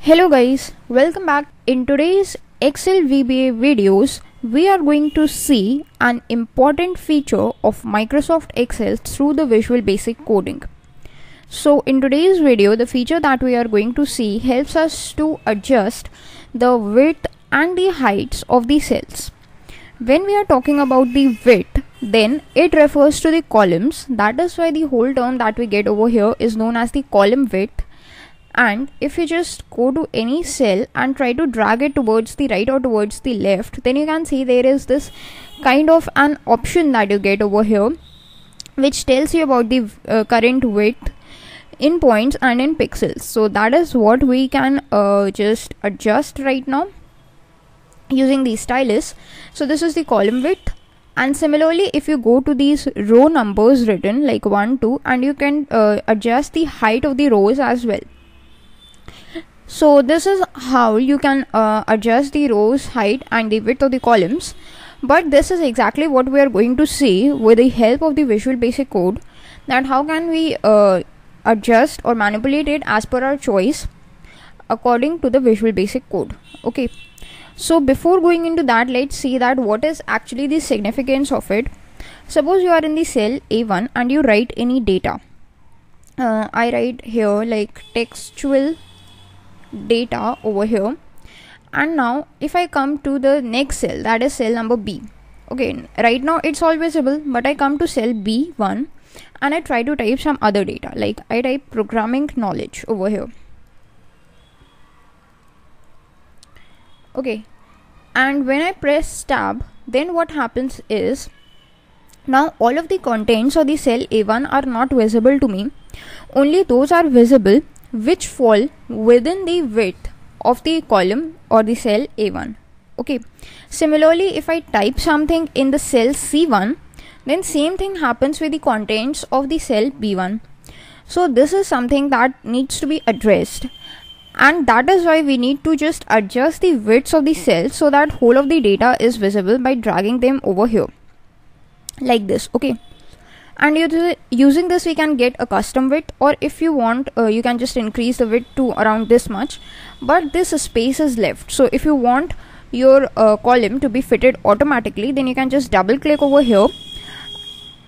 Hello guys, welcome back. In today's Excel VBA videos, we are going to see an important feature of Microsoft Excel through the Visual Basic coding. So in today's video, the feature that we are going to see helps us to adjust the width and the heights of the cells. When we are talking about the width, then it refers to the columns. That is why the whole term that we get over here is known as the column width. And if you just go to any cell and try to drag it towards the right or towards the left, then you can see there is this kind of an option that you get over here which tells you about the current width in points and in pixels. So that is what we can just adjust right now using the stylus. So this is the column width, and similarly if you go to these row numbers written like 1, 2, and you can adjust the height of the rows as well. So this is how you can adjust the rows height and the width of the columns. But this is exactly what we are going to see with the help of the Visual Basic code, that how can we adjust or manipulate it as per our choice according to the Visual Basic code. Okay, so before going into that, let's see that what is actually the significance of it. Suppose you are in the cell A1 and you write any data. I write here like textual data over here, and now if I come to the next cell, that is cell number B. Okay, right now it's all visible, but I come to cell B1 and I try to type some other data, like I type programming knowledge over here. Okay, and when I press tab, then what happens is now all of the contents of the cell A1 are not visible to me. Only those are visible which fall within the width of the column or the cell A1. Okay, similarly if I type something in the cell C1, then same thing happens with the contents of the cell B1. So this is something that needs to be addressed, and that is why we need to just adjust the widths of the cells so that whole of the data is visible by dragging them over here like this. Okay, and using this we can get a custom width, or if you want you can just increase the width to around this much, but this space is left. So if you want your column to be fitted automatically, then you can just double click over here,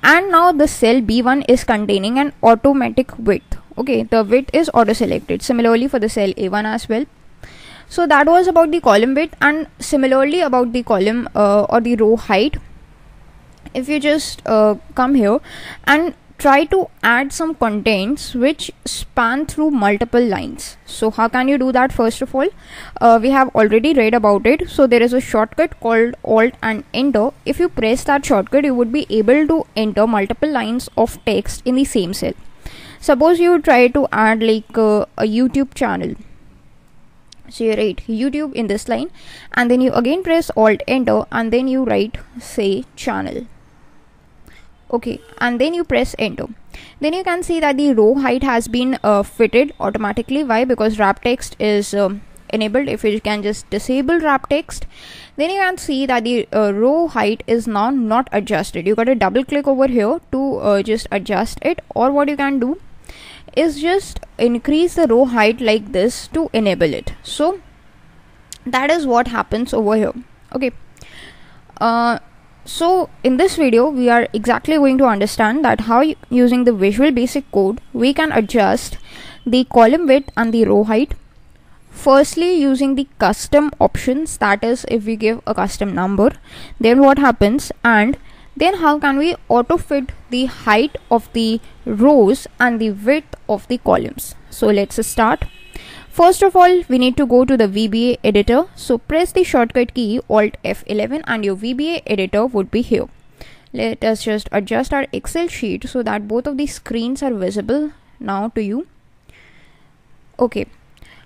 and now the cell B1 is containing an automatic width. Okay, the width is auto selected. Similarly for the cell A1 as well. So that was about the column width, and similarly about the column or the row height. If you just come here and try to add some contents which span through multiple lines. So how can you do that? First of all, we have already read about it. So there is a shortcut called Alt and Enter. If you press that shortcut, you would be able to enter multiple lines of text in the same cell. Suppose you try to add like a YouTube channel. So you write YouTube in this line, and then you again press Alt Enter, and then you write say channel. Okay, and then you press enter. Then you can see that the row height has been fitted automatically. Why? Because wrap text is enabled. If you can just disable wrap text, then you can see that the row height is now not adjusted. You got to double click over here to just adjust it, or what you can do is just increase the row height like this to enable it. So that is what happens over here. Okay, so in this video we are exactly going to understand that how using the Visual Basic code we can adjust the column width and the row height. Firstly, using the custom options, that is if we give a custom number, then what happens, and then how can we auto fit the height of the rows and the width of the columns. So let's start. First of all, we need to go to the VBA editor. So press the shortcut key Alt F11 and your VBA editor would be here. Let us just adjust our Excel sheet so that both of these screens are visible now to you. Okay,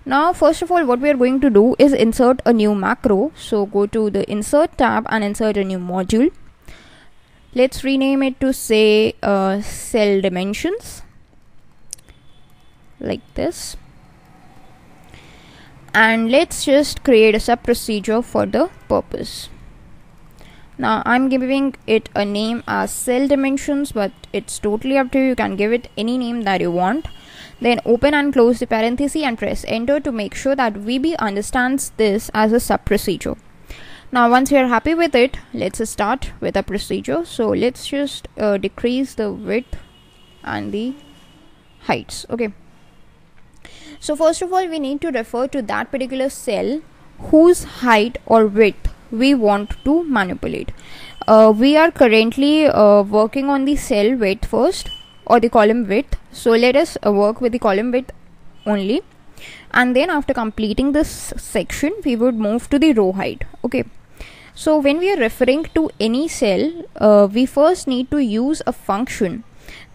now first of all what we are going to do is insert a new macro. So go to the Insert tab and insert a new module. Let's rename it to say Cell Dimensions like this. And let's just create a sub procedure for the purpose. Now I'm giving it a name as cell dimensions, but it's totally up to you. You can give it any name that you want. Then open and close the parenthesis and press enter to make sure that VB understands this as a sub procedure. Now once we are happy with it, let's start with a procedure. So let's just decrease the width and the heights. Okay, so first of all we need to refer to that particular cell whose height or width we want to manipulate. We are currently working on the cell width first, or the column width. So let us work with the column width only, and then after completing this section we would move to the row height. Okay, so when we are referring to any cell, we first need to use a function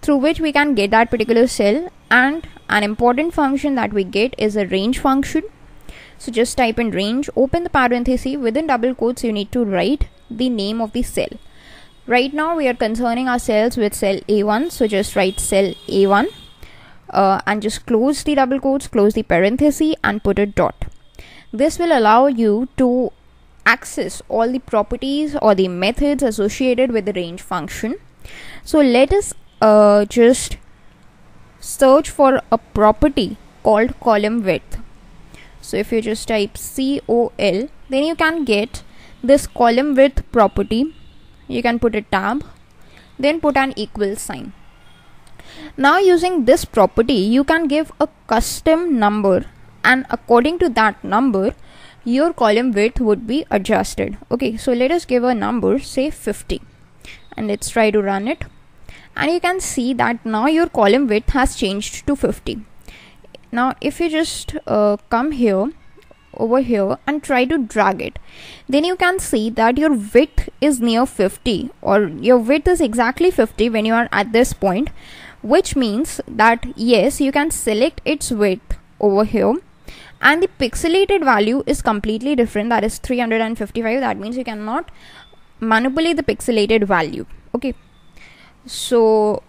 through which we can get that particular cell, and an important function that we get is a range function. So just type in range, open the parenthesis, within double quotes you need to write the name of the cell. Right now we are concerning ourselves with cell A1, so just write cell A1 and just close the double quotes, close the parenthesis and put a dot. This will allow you to access all the properties or the methods associated with the range function. So let us just search for a property called column width. So if you just type COL, then you can get this column width property. You can put a tab, then put an equal sign. Now using this property you can give a custom number, and according to that number your column width would be adjusted. Okay, so let us give a number, say 50, and let's try to run it, and you can see that now your column width has changed to 50. Now if you just come here over here and try to drag it, then you can see that your width is near 50, or your width is exactly 50 when you are at this point, which means that yes, you can select its width over here, and the pixelated value is completely different, that is 355. That means you cannot manipulate the pixelated value. Okay, so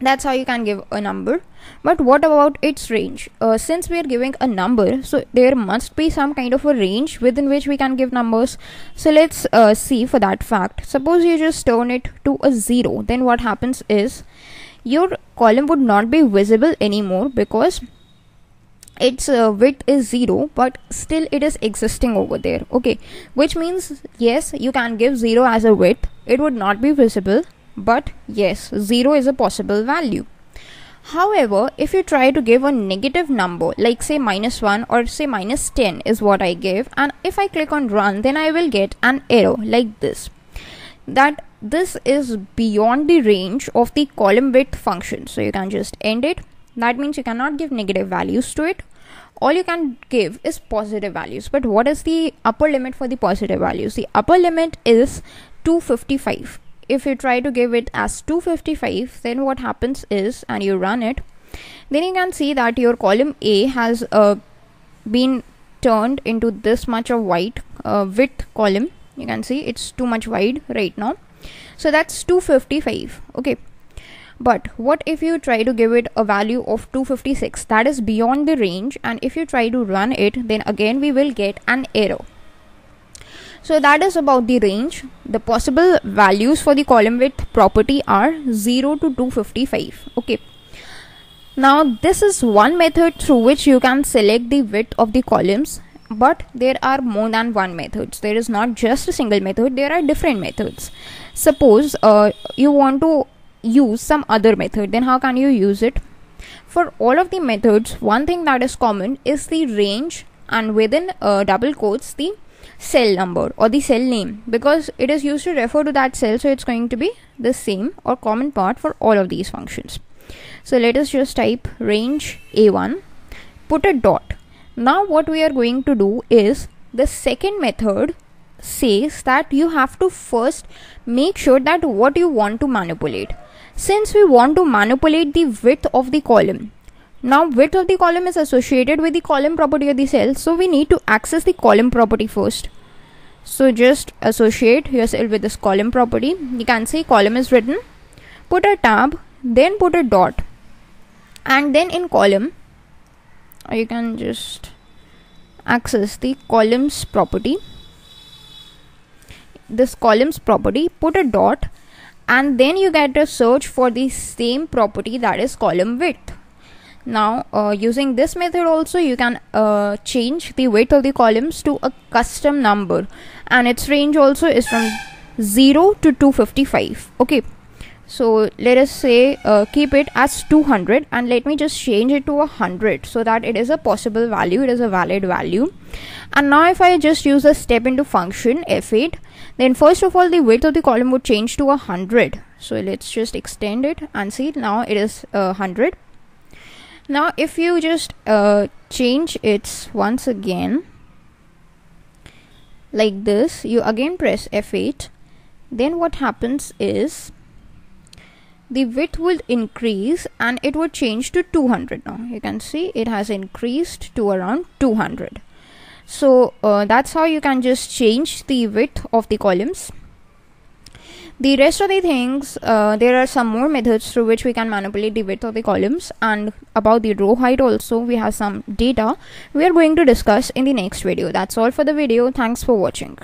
that's how you can give a number. But what about its range? Since we are giving a number, so there must be some kind of a range within which we can give numbers. So let's see for that fact. Suppose you just turn it to a 0, then what happens is your column would not be visible anymore because its width is 0, but still it is existing over there. Okay, which means yes, you can give 0 as a width, it would not be visible, but yes, 0 is a possible value. However, if you try to give a negative number, like say -1 or say -10 is what I give, and if I click on run, then I will get an error like this, that this is beyond the range of the column width function. So you can just end it. That means you cannot give negative values to it. All you can give is positive values. But what is the upper limit for the positive values? The upper limit is 255. If you try to give it as 255, then what happens is, and you run it, then you can see that your column A has been turned into this much of white width column. You can see it's too much wide right now. So that's 255. Okay, but what if you try to give it a value of 256? That is beyond the range, and if you try to run it, then again we will get an error. So that is about the range. The possible values for the column width property are 0 to 255. Okay, now this is one method through which you can select the width of the columns, but there are more than one methods. There is not just a single method, there are different methods. Suppose you want to use some other method, then how can you use it? For all of the methods, one thing that is common is the range, and within double quotes the cell number or the cell name, because it is used to refer to that cell, so it's going to be the same or common part for all of these functions. So let us just type range A1, put a dot. Now what we are going to do is, the second method says that you have to first make sure that what you want to manipulate. Since we want to manipulate the width of the column, now width of the column is associated with the column property of the cell, so we need to access the column property first. So just associate yourself with this column property. You can see column is written, put a tab, then put a dot, and then in column you can just access the columns property. This columns property, put a dot, and then you get a search for the same property, that is column width. Now using this method also you can change the width of the columns to a custom number, and its range also is from 0 to 255. Okay, so let us say keep it as 200, and let me just change it to 100 so that it is a possible value, it is a valid value. And now if I just use a step into function F8, then first of all the width of the column would change to 100. So let's just extend it and see, now it is 100. Now if you just change it once again like this, you again press F8, then what happens is the width will increase and it would change to 200. Now you can see it has increased to around 200. So that's how you can just change the width of the columns. The rest of the things, there are some more methods through which we can manipulate the width of the columns, and about the row height also we have some data we are going to discuss in the next video. That's all for the video. Thanks for watching.